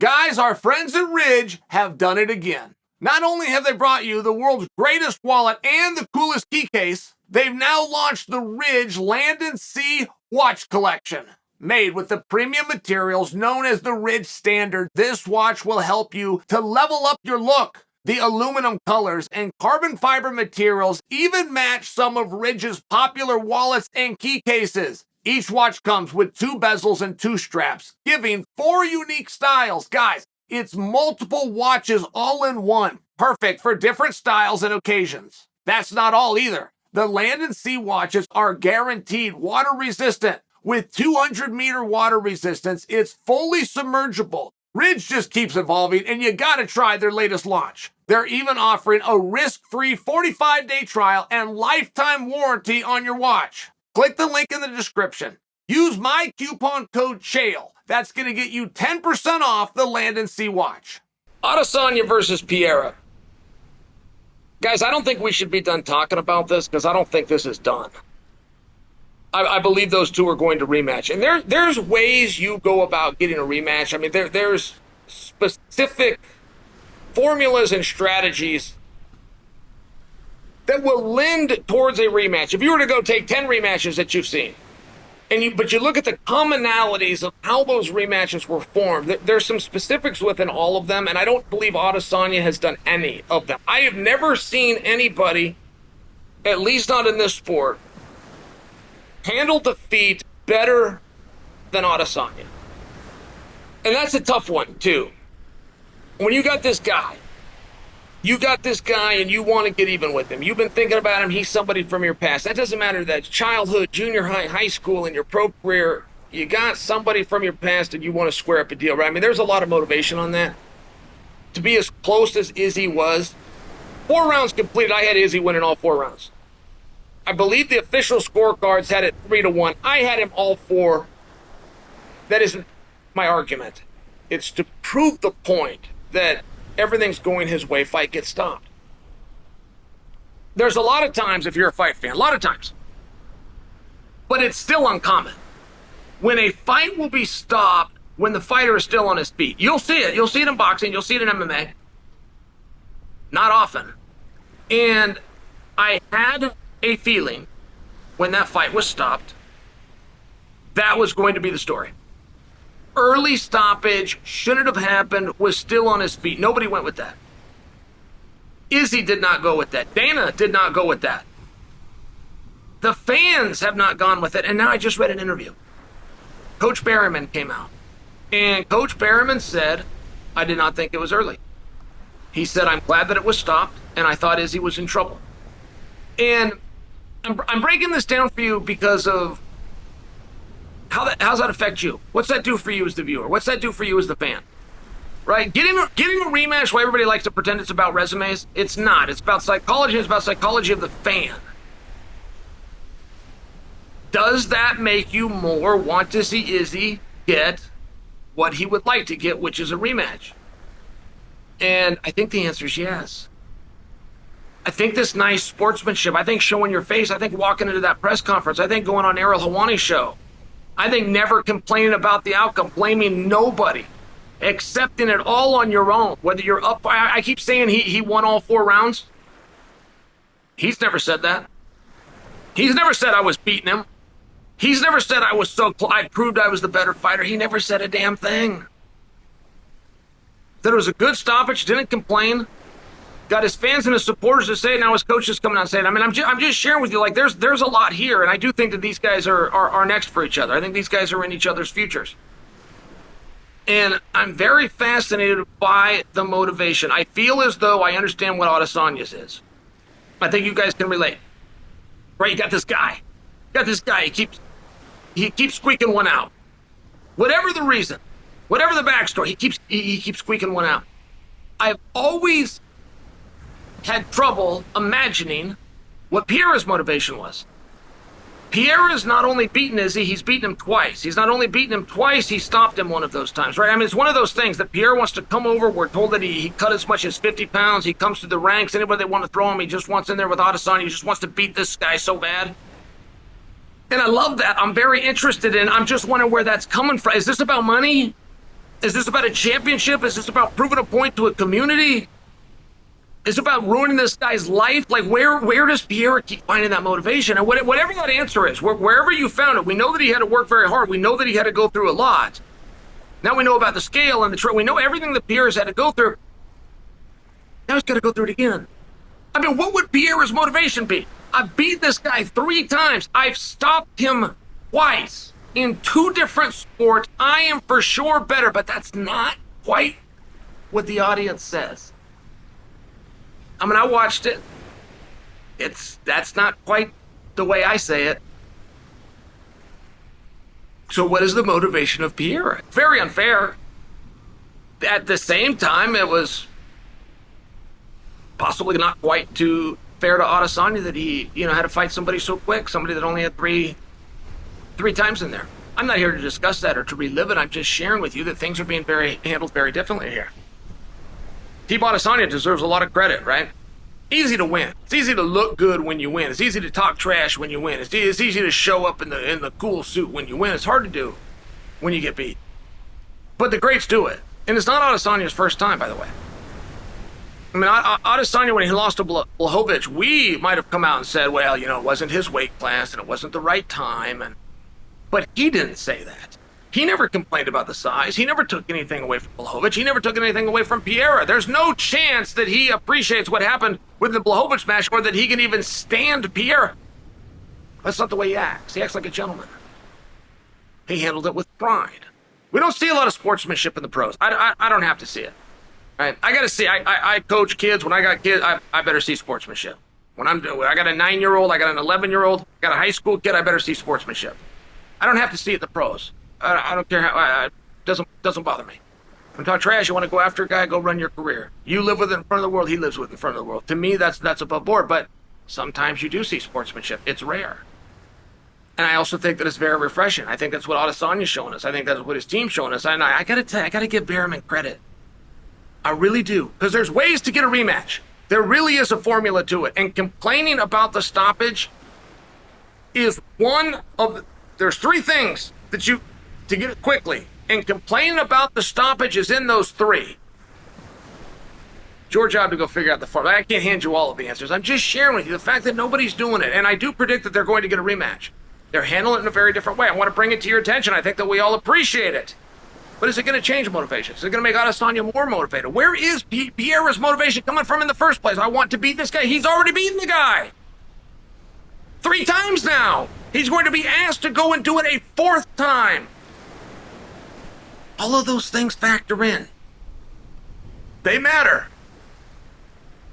Guys, our friends at Ridge have done it again. Not only have they brought you the world's greatest wallet and the coolest key case, they've now launched the Ridge Land and Sea Watch Collection. Made with the premium materials known as the Ridge Standard, this watch will help you to level up your look. The aluminum colors and carbon fiber materials even match some of Ridge's popular wallets and key cases. Each watch comes with 2 bezels and 2 straps, giving 4 unique styles. Guys, it's multiple watches all in one, perfect for different styles and occasions. That's not all either. The Land and Sea watches are guaranteed water resistant. With 200-meter water resistance, it's fully submergible. Ridge just keeps evolving, and you gotta try their latest launch. They're even offering a risk-free 45-day trial and lifetime warranty on your watch. Click the link in the description. Use my coupon code Chael. That's gonna get you 10% off the Land and Sea watch. Adesanya versus Pereira. Guys, I don't think we should be done talking about this because I don't think this is done. I believe those two are going to rematch. And there's ways you go about getting a rematch. I mean, there's specific formulas and strategies that will lend towards a rematch. If you were to go take 10 rematches that you've seen, but you look at the commonalities of how those rematches were formed, there's some specifics within all of them, and I don't believe Adesanya has done any of them. I have never seen anybody, at least not in this sport, handle defeat better than Adesanya. And that's a tough one, too. When you got this guy and you want to get even with him. You've been thinking about him. He's somebody from your past. That doesn't matter that childhood, junior high, high school, and your pro career. You got somebody from your past and you want to square up a deal, right? I mean, there's a lot of motivation on that. To be as close as Izzy was. 4 rounds completed. I had Izzy winning all 4 rounds. I believe the official scorecards had it 3-1. I had him all 4. That isn't my argument. It's to prove the point that everything's going his way, fight gets stopped. There's a lot of times, if you're a fight fan, a lot of times, but it's still uncommon, when a fight will be stopped when the fighter is still on his feet. You'll see it. You'll see it in boxing. You'll see it in MMA. Not often. And I had a feeling when that fight was stopped, that was going to be the story. Early stoppage, shouldn't have happened, was still on his feet. Nobody went with that. Izzy did not go with that. Dana did not go with that. The fans have not gone with it. And now I just read an interview. Coach Berryman came out. And Coach Berryman said, I did not think it was early. He said, I'm glad that it was stopped, and I thought Izzy was in trouble. And I'm breaking this down for you because of how's that affect you? What's that do for you as the viewer? What's that do for you as the fan? Right? Getting a rematch, why everybody likes to pretend it's about resumes, it's not. It's about psychology. It's about psychology of the fan. Does that make you more want to see Izzy get what he would like to get, which is a rematch? And I think the answer is yes. I think this nice sportsmanship, I think showing your face, I think walking into that press conference, I think going on Ariel Helwani's show, I think never complaining about the outcome, blaming nobody, accepting it all on your own, whether you're up. I keep saying he won all 4 rounds. He's never said that. He's never said I was beating him. He's never said I was so close. I proved I was the better fighter. He never said a damn thing. That it was a good stoppage, didn't complain. Got his fans and his supporters to say it, now his coach is coming out and saying, I mean, I'm just sharing with you, like, there's a lot here, and I do think that these guys are next for each other. I think these guys are in each other's futures. And I'm very fascinated by the motivation. I feel as though I understand what Adesanya's is. I think you guys can relate. Right, you got this guy. He keeps squeaking one out. Whatever the reason, whatever the backstory, he keeps squeaking one out. I've always had trouble imagining what Pereira's motivation was. Pereira's not only beaten Izzy, he's beaten him twice. He's not only beaten him twice, he stopped him one of those times, right? I mean, it's one of those things that Pereira wants to come over. We're told that he cut as much as 50 pounds. He comes through the ranks. Anybody they want to throw him, he just wants in there with Adesanya. He just wants to beat this guy so bad. And I love that. I'm very interested in, I'm just wondering where that's coming from. Is this about money? Is this about a championship? Is this about proving a point to a community? Is it about ruining this guy's life? Like, where does Pereira keep finding that motivation? And whatever that answer is, wherever you found it, we know that he had to work very hard. We know that he had to go through a lot. Now we know about the scale and we know everything that Pereira's had to go through. Now he's got to go through it again. I mean, what would Pereira's motivation be? I've beat this guy 3 times. I've stopped him twice in 2 different sports. I am for sure better, but that's not quite what the audience says. I mean, I watched it. That's not quite the way I say it. So what is the motivation of Pereira? Very unfair. At the same time, it was possibly not quite too fair to Adesanya that he, had to fight somebody so quick, somebody that only had three times in there. I'm not here to discuss that or to relive it. I'm just sharing with you that things are being handled very differently here. Team Adesanya deserves a lot of credit, right? Easy to win. It's easy to look good when you win. It's easy to talk trash when you win. It's easy to show up in the cool suit when you win. It's hard to do when you get beat. But the greats do it. And it's not Adesanya's first time, by the way. I mean, Adesanya, when he lost to Blachowicz, we might have come out and said, well, it wasn't his weight class and it wasn't the right time. But he didn't say that. He never complained about the size. He never took anything away from Blachowicz. He never took anything away from Pereira. There's no chance that he appreciates what happened with the Blachowicz match or that he can even stand Pereira. That's not the way he acts. He acts like a gentleman. He handled it with pride. We don't see a lot of sportsmanship in the pros. I don't have to see it. Right? I got to see. I coach kids. When I got kids, I better see sportsmanship. When I got a 9-year-old, I got an 11-year-old, I got a high school kid, I better see sportsmanship. I don't have to see it in the pros. I don't care how. It doesn't bother me. When you talk trash, you want to go after a guy, go run your career. You live with it in front of the world, he lives with it in front of the world. To me, that's above board. But sometimes you do see sportsmanship. It's rare. And I also think that it's very refreshing. I think that's what Adesanya's showing us. I think that's what his team's showing us. And I gotta give Behrman credit. I really do. Because there's ways to get a rematch. There really is a formula to it. And complaining about the stoppage is one of there's 3 things that you to get it quickly, and complaining about the stoppage is in those 3. It's your job to go figure out the formula. I can't hand you all of the answers. I'm just sharing with you the fact that nobody's doing it, and I do predict that they're going to get a rematch. They're handling it in a very different way. I want to bring it to your attention. I think that we all appreciate it. But is it going to change motivation? Is it going to make Adesanya more motivated? Where is Pereira's motivation coming from in the first place? I want to beat this guy. He's already beaten the guy 3 times now. He's going to be asked to go and do it a 4th time. All of those things factor in. They matter.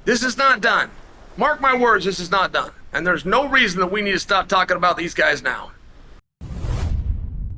This is not done. Mark my words, this is not done. And there's no reason that we need to stop talking about these guys now.